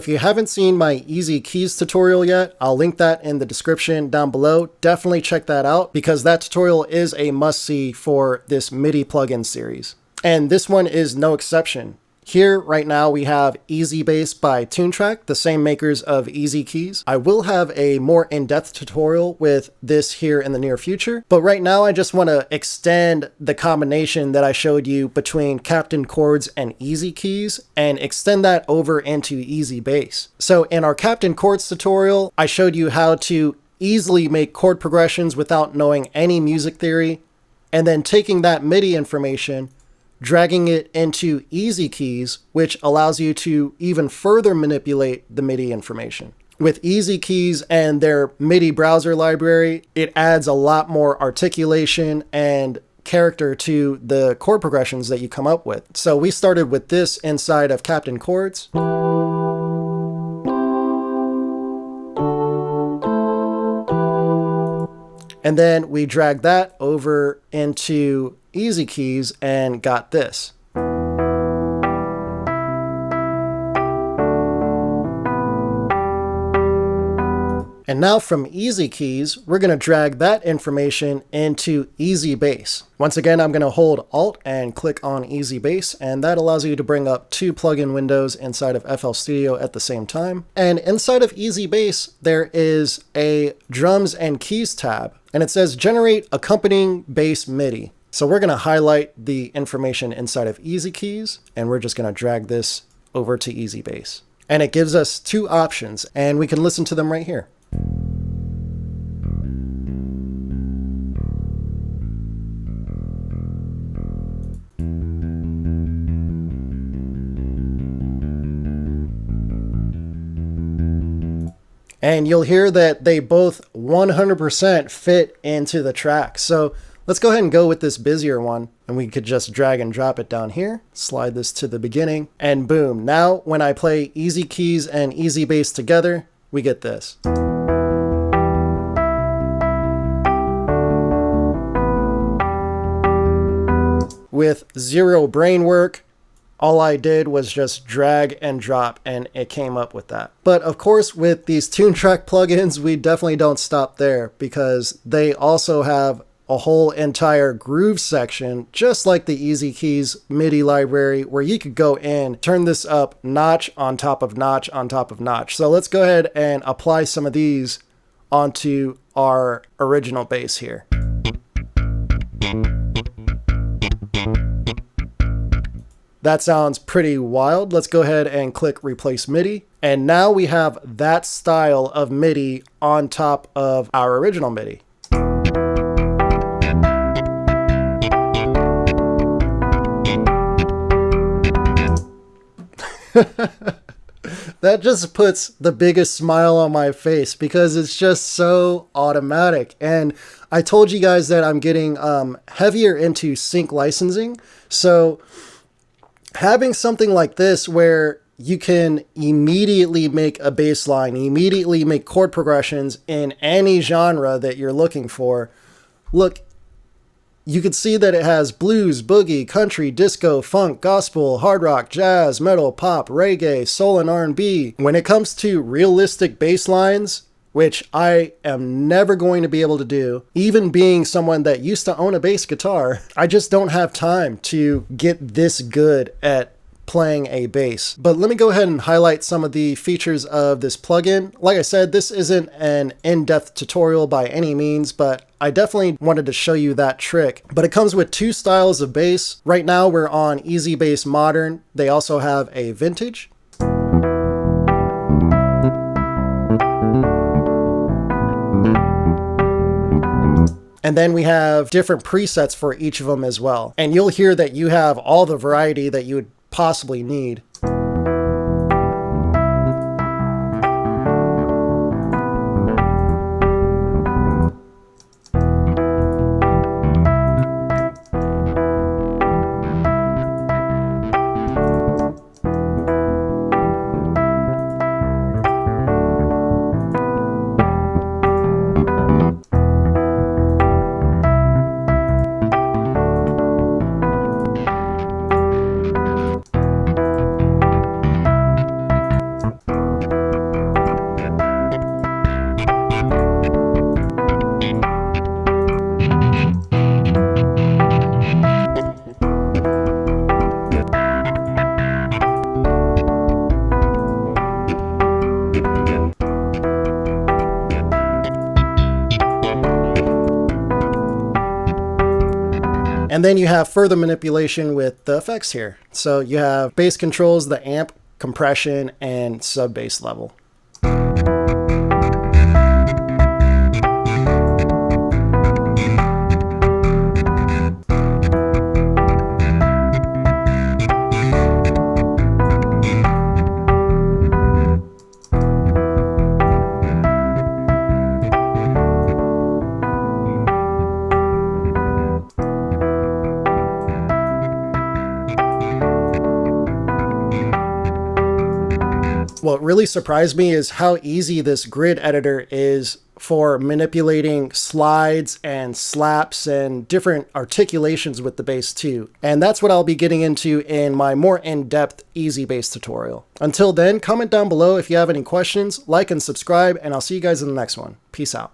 If you haven't seen my Easy Keys tutorial yet, I'll link that in the description down below. Definitely check that out because that tutorial is a must-see for this MIDI plugin series. And this one is no exception. Here, right now, we have EZBass by Toontrack, the same makers of Easy Keys. I will have a more in-depth tutorial with this here in the near future, but right now I just want to extend the combination that I showed you between Captain Chords and Easy Keys and extend that over into EZBass. So in our Captain Chords tutorial, I showed you how to easily make chord progressions without knowing any music theory, and then taking that MIDI information, dragging it into Easy Keys, which allows you to even further manipulate the MIDI information. With Easy Keys and their MIDI browser library, it adds a lot more articulation and character to the chord progressions that you come up with. So we started with this inside of Captain Chords. And then we dragged that over into Easy Keys and got this. And now from Easy Keys, we're going to drag that information into EZBass. Once again, I'm going to hold Alt and click on EZBass, and that allows you to bring up two plugin windows inside of FL Studio at the same time. And inside of EZBass, there is a Drums and Keys tab, and it says Generate Accompanying Bass MIDI. So we're going to highlight the information inside of Easy Keys, and we're just going to drag this over to EZBass. And it gives us two options, and we can listen to them right here. And you'll hear that they both 100% fit into the track. So let's go ahead and go with this busier one, and we could just drag and drop it down here, slide this to the beginning, and boom. Now when I play Easy Keys and EZBass together, we get this. With zero brain work, all I did was just drag and drop and it came up with that. But of course, with these Toontrack plugins, we definitely don't stop there because they also have a whole entire groove section, just like the Easy Keys MIDI library, where you could go in, turn this up notch on top of notch on top of notch. So let's go ahead and apply some of these onto our original bass here. That sounds pretty wild. Let's go ahead and click Replace MIDI. And now we have that style of MIDI on top of our original MIDI. That just puts the biggest smile on my face because it's just so automatic. And I told you guys that I'm getting heavier into sync licensing. So having something like this where you can immediately make a bass line, immediately make chord progressions in any genre that you're looking for. Look, you can see that it has blues, boogie, country, disco, funk, gospel, hard rock, jazz, metal, pop, reggae, soul, and R&B. When it comes to realistic bass lines, which I am never going to be able to do, even being someone that used to own a bass guitar, I just don't have time to get this good at playing a bass. But let me go ahead and highlight some of the features of this plugin. Like I said, this isn't an in-depth tutorial by any means, but I definitely wanted to show you that trick. But it comes with two styles of bass. Right now we're on EZBass Modern. They also have a Vintage. And then we have different presets for each of them as well. And you'll hear that you have all the variety that you would possibly need. And then you have further manipulation with the effects here. So you have bass controls, the amp, compression, and sub bass level. What really surprised me is how easy this grid editor is for manipulating slides and slaps and different articulations with the bass too. And that's what I'll be getting into in my more in-depth EZBass tutorial. Until then, comment down below if you have any questions, like and subscribe, and I'll see you guys in the next one. Peace out.